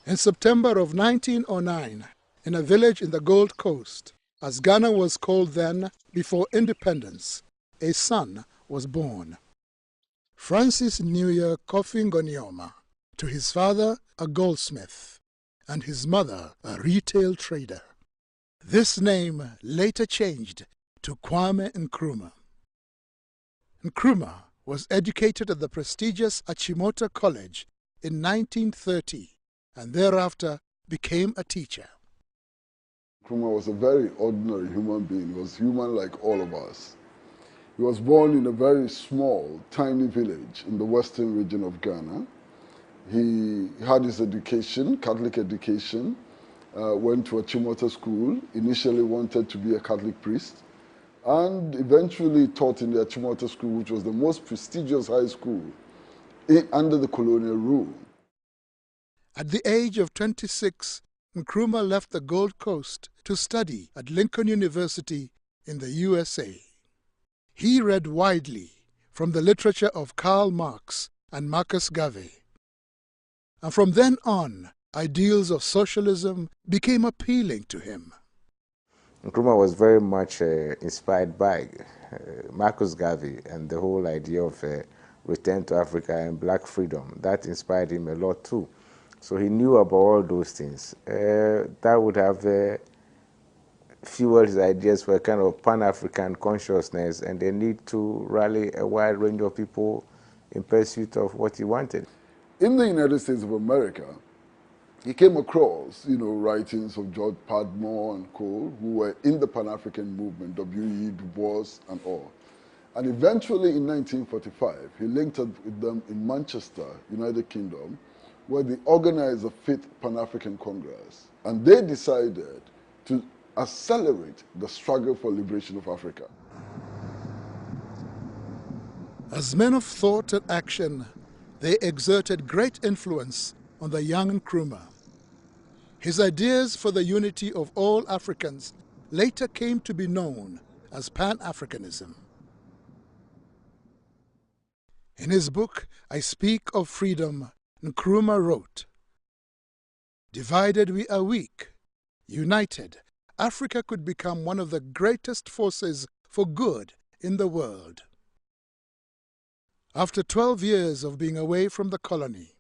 In September of 1909, in a village in the Gold Coast, as Ghana was called then before independence, a son was born. Francis Newyer Kofi Ngonioma, to his father a goldsmith and his mother a retail trader. This name later changed to Kwame Nkrumah. Nkrumah was educated at the prestigious Achimota College in 1930 and thereafter became a teacher. Nkrumah was a very ordinary human being. He was human like all of us. He was born in a very small, tiny village in the western region of Ghana. He had his education, Catholic education, went to a Achimota school, initially wanted to be a Catholic priest, and eventually taught in the Achimota school, which was the most prestigious high school under the colonial rule. At the age of 26, Nkrumah left the Gold Coast to study at Lincoln University in the USA. He read widely from the literature of Karl Marx and Marcus Garvey. And from then on, ideals of socialism became appealing to him. Nkrumah was very much inspired by Marcus Garvey and the whole idea of return to Africa and black freedom. That inspired him a lot too. So he knew about all those things. That would have fueled his ideas for a kind of Pan-African consciousness and the need to rally a wide range of people in pursuit of what he wanted. In the United States of America, he came across, writings of George Padmore and co, who were in the Pan-African movement, W.E. Du Bois and all. And eventually in 1945, he linked up with them in Manchester, United Kingdom, where they organized the 5th Pan-African Congress. And they decided to accelerate the struggle for liberation of Africa. As men of thought and action, they exerted great influence on the young Nkrumah. His ideas for the unity of all Africans later came to be known as Pan-Africanism. In his book, I Speak of Freedom, Nkrumah wrote, "Divided we are weak. United, Africa could become one of the greatest forces for good in the world." After 12 years of being away from the colony,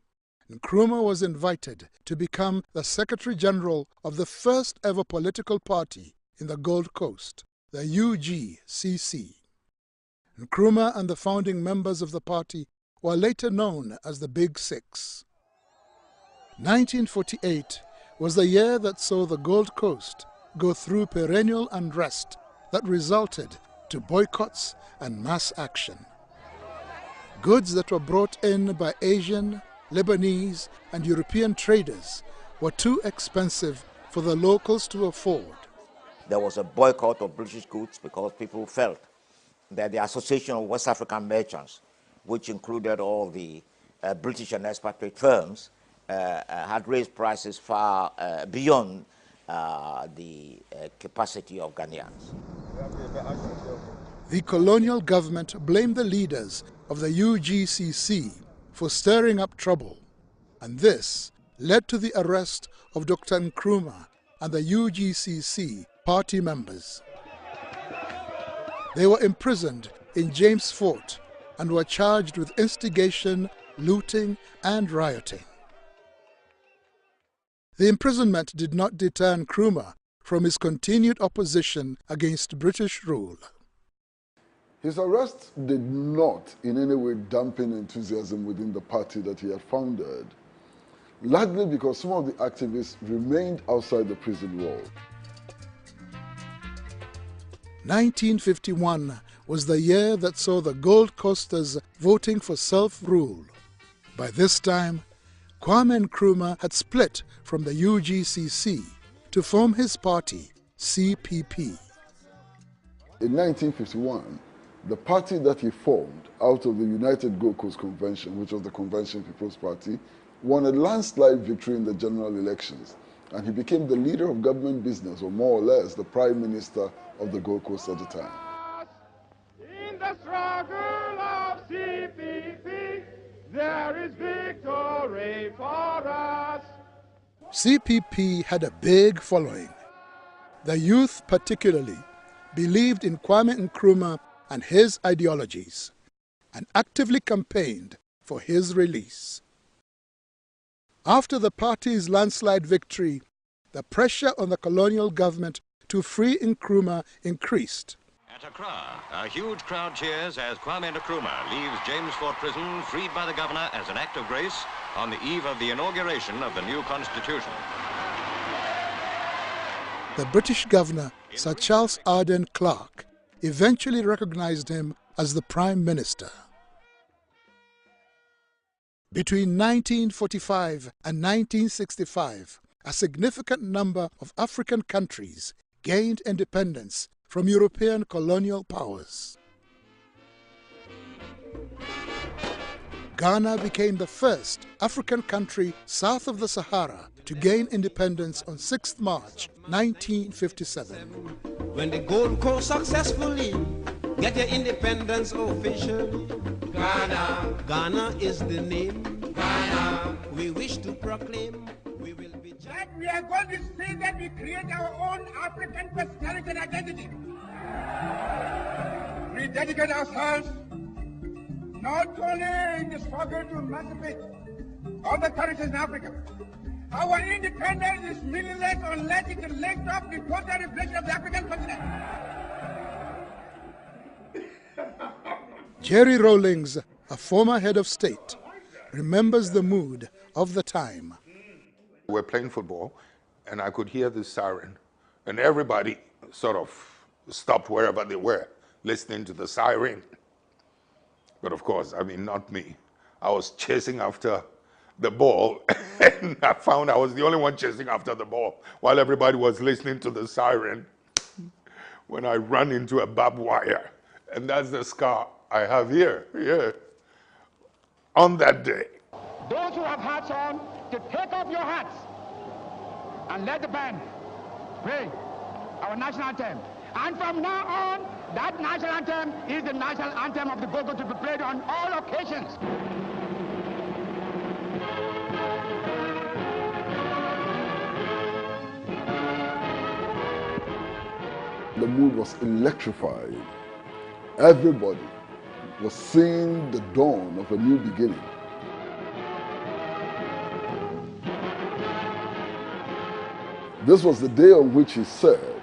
Nkrumah was invited to become the Secretary General of the first ever political party in the Gold Coast, the UGCC. Nkrumah and the founding members of the party were later known as the Big Six. 1948 was the year that saw the Gold Coast go through perennial unrest that resulted to boycotts and mass action. Goods that were brought in by Asian, Lebanese, and European traders were too expensive for the locals to afford. There was a boycott of British goods because people felt that the Association of West African Merchants, which included all the British and expatriate firms, had raised prices far beyond the capacity of Ghanaians. The colonial government blamed the leaders of the UGCC for stirring up trouble, and this led to the arrest of Dr. Nkrumah and the UGCC party members. They were imprisoned in James Fort and were charged with instigation, looting, and rioting. The imprisonment did not deter Nkrumah from his continued opposition against British rule. His arrest did not in any way dampen enthusiasm within the party that he had founded, largely because some of the activists remained outside the prison wall. 1951 was the year that saw the Gold Coasters voting for self-rule. By this time, Kwame Nkrumah had split from the UGCC to form his party, CPP. In 1951, the party that he formed out of the United Gold Coast Convention, which was the Convention People's Party, won a landslide victory in the general elections, and he became the leader of government business, or more or less the Prime Minister of the Gold Coast at the time. In the struggle of CPP, there is victory for us. CPP had a big following. The youth particularly believed in Kwame Nkrumah and his ideologies and actively campaigned for his release. After the party's landslide victory, the pressure on the colonial government to free Nkrumah increased. At Accra, a huge crowd cheers as Kwame Nkrumah leaves James Fort Prison freed by the governor as an act of grace on the eve of the inauguration of the new constitution. The British governor, Sir Charles Arden Clarke, eventually recognized him as the Prime Minister. Between 1945 and 1965, a significant number of African countries gained independence from European colonial powers. Ghana became the first African country south of the Sahara to gain independence on 6th March 1957. When the Gold Coast successfully get your independence officially, Ghana is the name. Ghana, we wish to proclaim. We will be. That we are going to see that we create our own African personality and identity. We dedicate ourselves not only in the struggle to emancipate other territories in Africa. Our independence is meaningless unless it links up the total reflection of the African continent. Jerry Rawlings, a former head of state, remembers the mood of the time. We were playing football, and I could hear the siren, and everybody sort of stopped wherever they were, listening to the siren. But of course, I mean, not me. I was chasing after the ball, and I found I was the only one chasing after the ball while everybody was listening to the siren when I ran into a barbed wire. And that's the scar I have here, on that day. Those who have hats on, to take off your hats and let the band play our national anthem. And from now on, that national anthem is the national anthem of the Gogo to be played on all occasions. The mood was electrified. Everybody was seeing the dawn of a new beginning. This was the day on which he said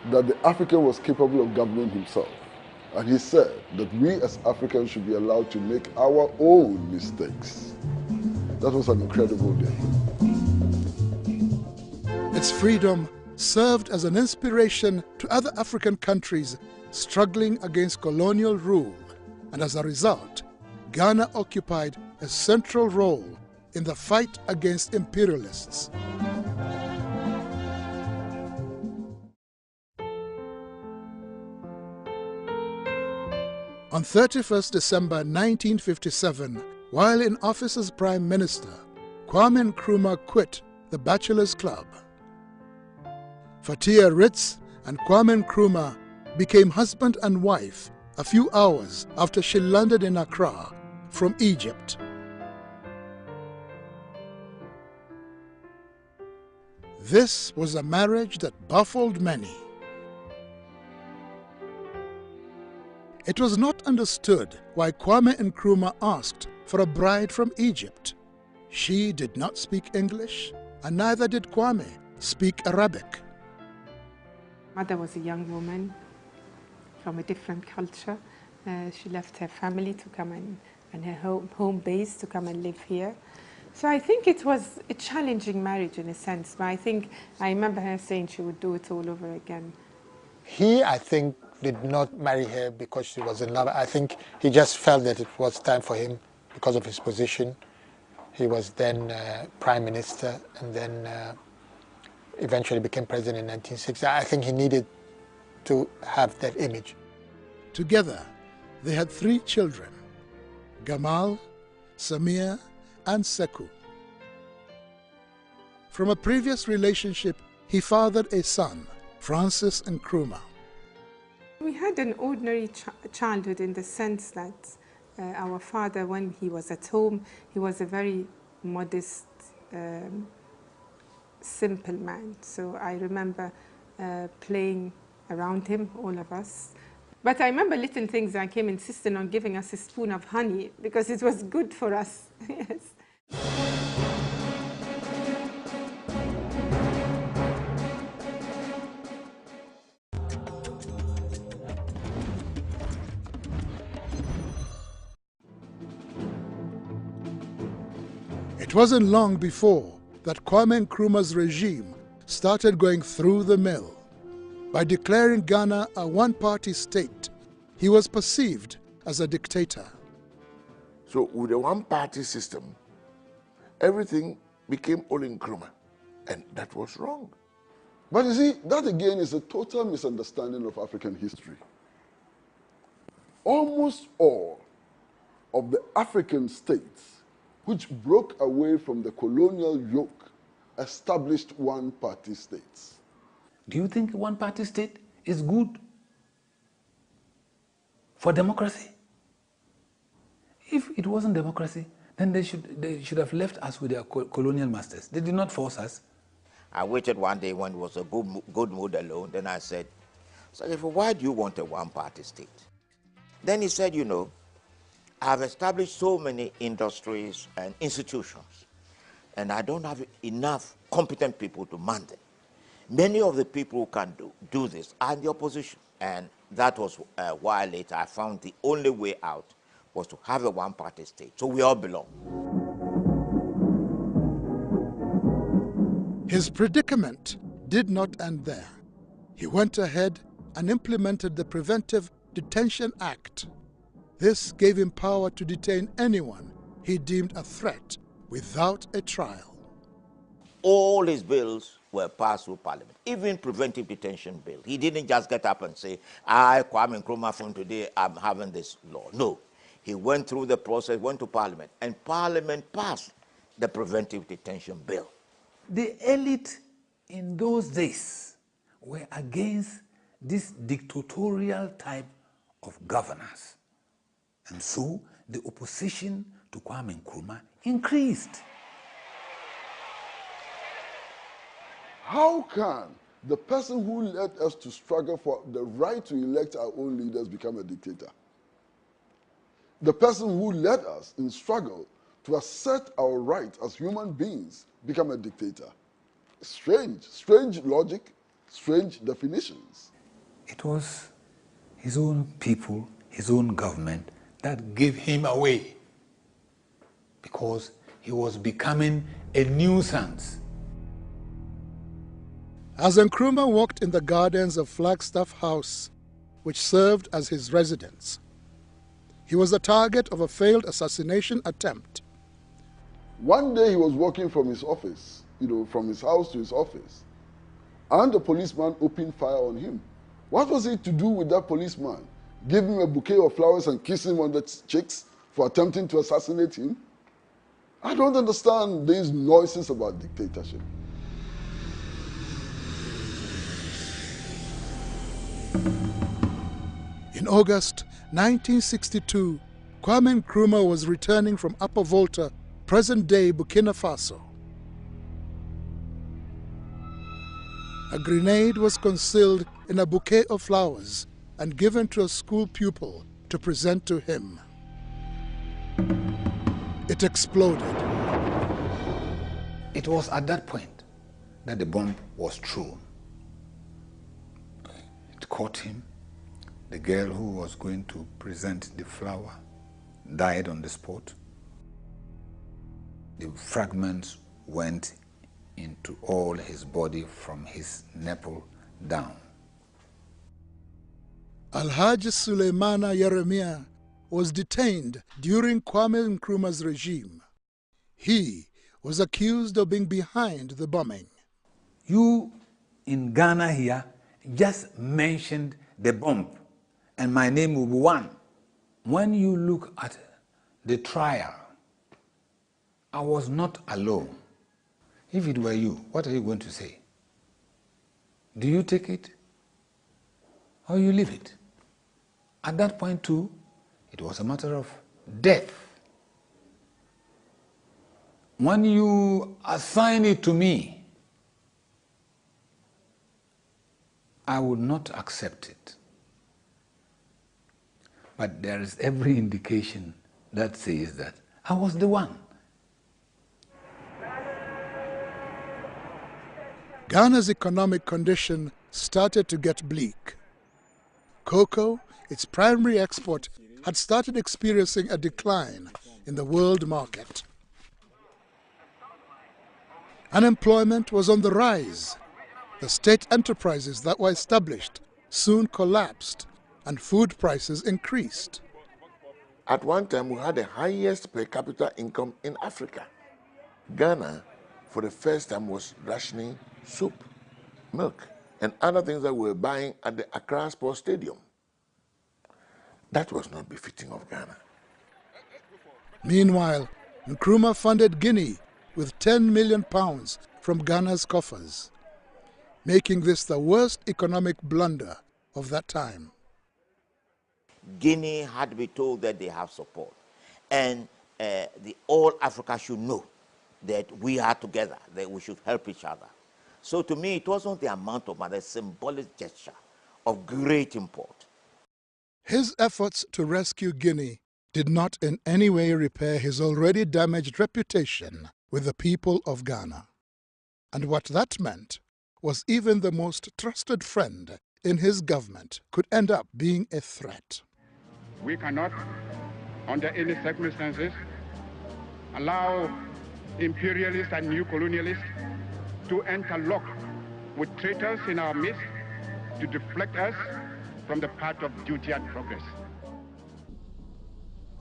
that the African was capable of governing himself. And he said that we as Africans should be allowed to make our own mistakes. That was an incredible day. Its freedom served as an inspiration to other African countries struggling against colonial rule, and as a result, Ghana occupied a central role in the fight against imperialists. On 31st December 1957, while in office as Prime Minister, Kwame Nkrumah quit the Bachelors Club. Fatia Ritz and Kwame Nkrumah became husband and wife a few hours after she landed in Accra from Egypt. This was a marriage that baffled many. It was not understood why Kwame Nkrumah asked for a bride from Egypt. She did not speak English, and neither did Kwame speak Arabic. Mother was a young woman from a different culture. She left her family to come and her home base to come and live here. So I think it was a challenging marriage in a sense, but I remember her saying she would do it all over again. He, I think, did not marry her because she was in love. I think he just felt that it was time for him because of his position. He was then Prime Minister and then eventually became President in 1960. I think he needed to have that image. Together, they had 3 children, Gamal, Samir, and Sekou. From a previous relationship, he fathered a son, Francis Nkrumah. We had an ordinary childhood in the sense that our father, when he was at home, he was a very modest, simple man. So I remember playing around him, all of us. But I remember little things like him insisting on giving us a spoon of honey because it was good for us. Yes. It wasn't long before that Kwame Nkrumah's regime started going through the mill. By declaring Ghana a one-party state, he was perceived as a dictator. So with a one-party system, everything became all Nkrumah, and that was wrong. But you see, that again is a total misunderstanding of African history. Almost all of the African states which broke away from the colonial yoke established one-party states. Do you think a one-party state is good for democracy? If it wasn't democracy, then they should have left us with their colonial masters. They did not force us. I waited one day when it was a good mood alone. Then I said, why do you want a one-party state? Then he said, you know, I've established so many industries and institutions, and I don't have enough competent people to man them. Many of the people who can do this are in the opposition. And that was why later I found the only way out was to have a one-party state, so we all belong. His predicament did not end there. He went ahead and implemented the Preventive Detention Act. This gave him power to detain anyone he deemed a threat without a trial. All his bills were passed through Parliament, even preventive detention bill. He didn't just get up and say, I, Kwame Nkrumah, from today, I'm having this law. No. He went through the process, went to Parliament, and Parliament passed the preventive detention bill. The elite in those days were against this dictatorial type of governance. And so the opposition to Kwame Nkrumah increased. How can the person who led us to struggle for the right to elect our own leaders become a dictator? The person who led us in struggle to assert our rights as human beings become a dictator. Strange logic, strange definitions. It was his own people, his own government that gave him away because he was becoming a nuisance. As Nkrumah walked in the gardens of Flagstaff House, which served as his residence, he was the target of a failed assassination attempt. One day he was walking from his office, from his house to his office, and the policeman opened fire on him. What was it to do with that policeman? Give him a bouquet of flowers and kiss him on the cheeks for attempting to assassinate him? I don't understand these noises about dictatorship. In August 1962, Kwame Nkrumah was returning from Upper Volta, present-day Burkina Faso. A grenade was concealed in a bouquet of flowers and given to a school pupil to present to him. It exploded. It was at that point that the bomb was thrown. It caught him. The girl who was going to present the flower died on the spot. The fragments went into all his body from his nipple down. Alhaji Suleimana Yeremia was detained during Kwame Nkrumah's regime. He was accused of being behind the bombing. You in Ghana here just mentioned the bomb, and my name will be one. When you look at the trial, I was not alone. If it were you, what are you going to say? Do you take it or you leave it? At that point too, it was a matter of death. When you assign it to me, I would not accept it. But there is every indication that says that I was the one. Ghana's economic condition started to get bleak. Cocoa, its primary export, had started experiencing a decline in the world market. Unemployment was on the rise. The state enterprises that were established soon collapsed, and food prices increased. At one time, we had the highest per capita income in Africa. Ghana, for the first time, was rationing soup, milk, and other things that we were buying at the Accra Sports Stadium. That was not befitting of Ghana. Meanwhile, Nkrumah funded Guinea with £10 million from Ghana's coffers, making this the worst economic blunder of that time. Guinea had to be told that they have support. And all Africa should know that we are together, that we should help each other. So to me, it wasn't the amount of money, a symbolic gesture of great import. His efforts to rescue Guinea did not in any way repair his already damaged reputation with the people of Ghana. And what that meant was even the most trusted friend in his government could end up being a threat. We cannot, under any circumstances, allow imperialists and new colonialists to interlock with traitors in our midst to deflect us from the path of duty and progress.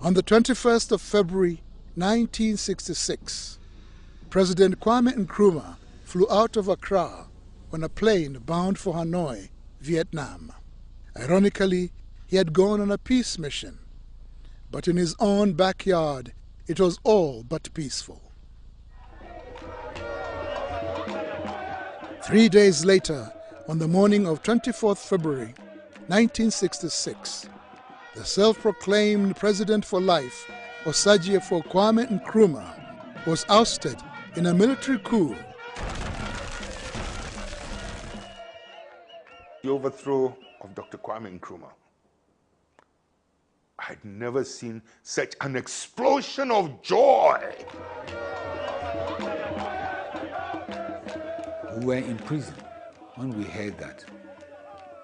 On the 21st of February 1966, President Kwame Nkrumah flew out of Accra on a plane bound for Hanoi, Vietnam. Ironically, he had gone on a peace mission, but in his own backyard, it was all but peaceful. 3 days later, on the morning of 24th February 1966, the self-proclaimed president for life, Osagyefo Kwame Nkrumah, was ousted in a military coup. The overthrow of Dr. Kwame Nkrumah. I'd never seen such an explosion of joy. We were in prison when we heard that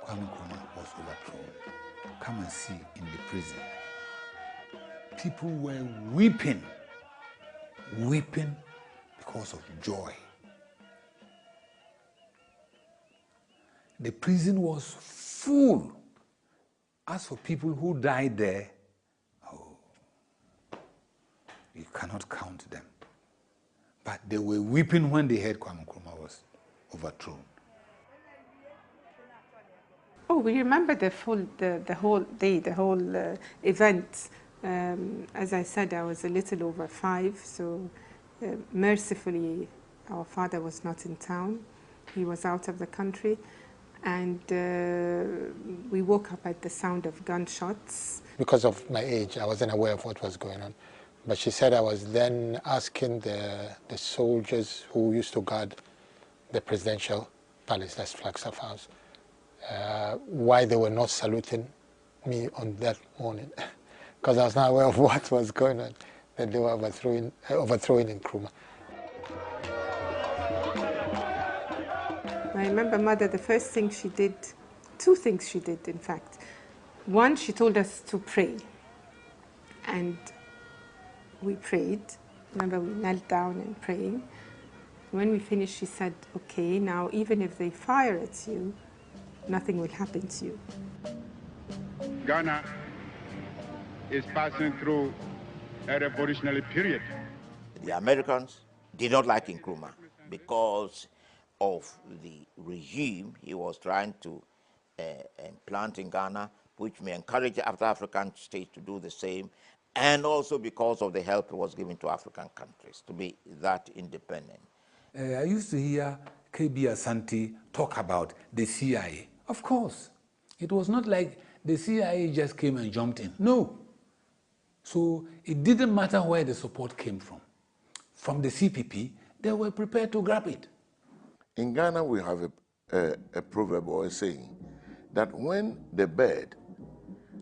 Kwame Nkrumah was overthrown. Come and see in the prison. People were weeping because of joy. The prison was full. As for people who died there, oh, you cannot count them. But they were weeping when they heard Kwame Nkrumah was overthrown. Oh, we remember the whole day, the whole event. As I said, I was a little over 5, so mercifully our father was not in town. He was out of the country. And we woke up at the sound of gunshots. Because of my age, I wasn't aware of what was going on. But she said I was then asking the soldiers who used to guard the presidential palace, that's Flagstaff House, why they were not saluting me on that morning. Because I was not aware of what was going on, that they were overthrowing Nkrumah. I remember Mother, the first thing she did, 2 things she did, in fact. One, she told us to pray. And we prayed. Remember, we knelt down and praying. When we finished, she said, okay, now even if they fire at you, nothing will happen to you. Ghana is passing through a revolutionary period. The Americans did not like Nkrumah because of the regime he was trying to implant in Ghana, which may encourage other African states to do the same, and also because of the help he was giving to African countries to be that independent. I used to hear KB Asante talk about the CIA. Of course, it was not like the CIA just came and jumped in. No. So it didn't matter where the support came from. From the CPP, they were prepared to grab it. In Ghana, we have a proverb or a saying that when the bird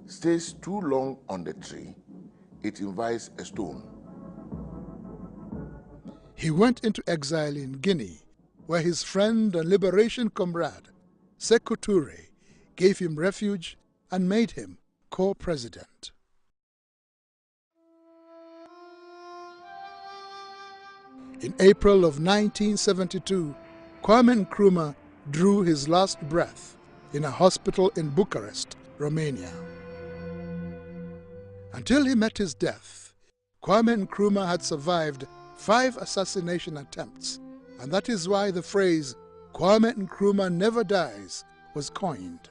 stays too long on the tree, it invites a stone. He went into exile in Guinea, where his friend and liberation comrade, Sekou Touré, gave him refuge and made him co-president. In April of 1972, Kwame Nkrumah drew his last breath in a hospital in Bucharest, Romania. Until he met his death, Kwame Nkrumah had survived 5 assassination attempts, and that is why the phrase, "Kwame Nkrumah never dies," was coined.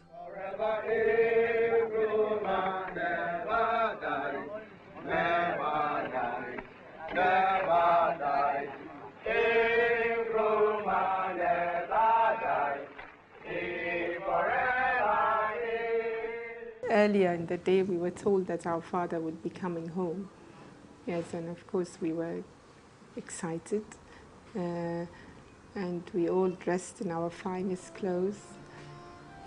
Earlier in the day, we were told that our father would be coming home. Yes, and of course we were excited, and we all dressed in our finest clothes.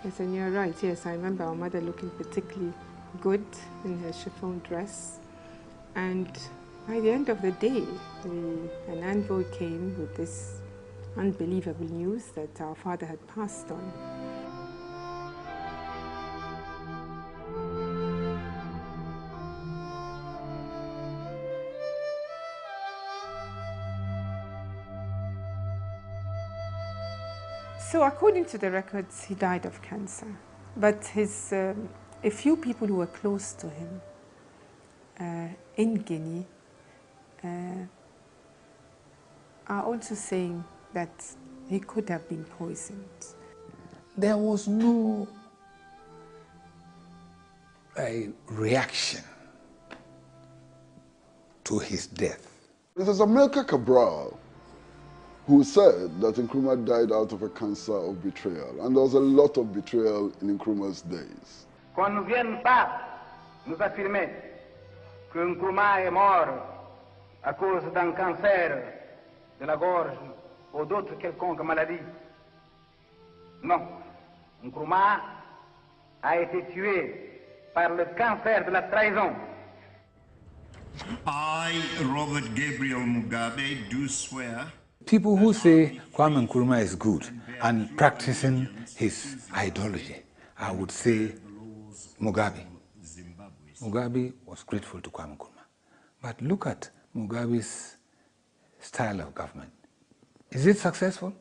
Yes, and you're right. Yes, I remember our mother looking particularly good in her chiffon dress. And by the end of the day, an envoy came with this unbelievable news that our father had passed on. So according to the records, he died of cancer. But a few people who were close to him in Guinea are also saying that he could have been poisoned. There was no reaction to his death. It is Amilcar Cabral who said that Nkrumah died out of a cancer of betrayal. And there was a lot of betrayal in Nkrumah's days. Quand nous viennent pas nous affirmer que Nkrumah est mort à cause d'un cancer de la gorge ou d'autres quelconques maladies. Non, Nkrumah a été tué par le cancer de la trahison. I, Robert Gabriel Mugabe, do swear. People who say Kwame Nkrumah is good and practicing his ideology, I would say Mugabe. Mugabe was grateful to Kwame Nkrumah. But look at Mugabe's style of government. Is it successful?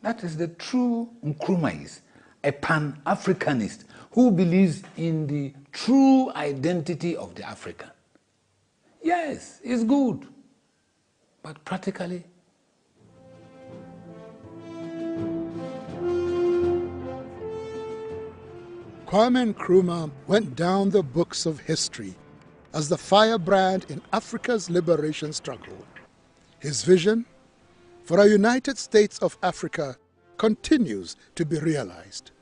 That is the true Nkrumahist, a Pan-Africanist who believes in the true identity of the African. Yes, it's good, but practically, Kwame Nkrumah went down the books of history as the firebrand in Africa's liberation struggle. His vision for a United States of Africa continues to be realized.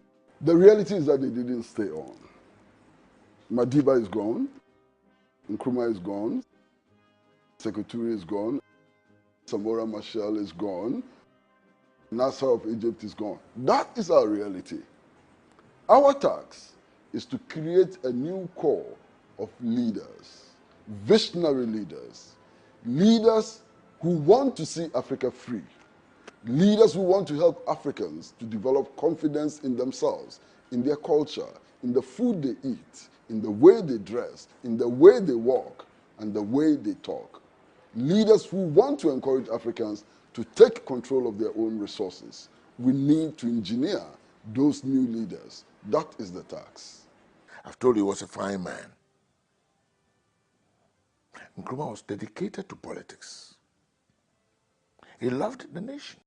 The reality is that they didn't stay on. Madiba is gone, Nkrumah is gone, Sekou Touré is gone, Samora Machel is gone, Nasser of Egypt is gone. That is our reality. Our task is to create a new core of leaders, visionary leaders, leaders who want to see Africa free, leaders who want to help Africans to develop confidence in themselves, in their culture, in the food they eat, in the way they dress, in the way they walk, and the way they talk. Leaders who want to encourage Africans to take control of their own resources. We need to engineer those new leaders. That is the task. I've told you he was a fine man. Nkrumah was dedicated to politics. He loved the nation.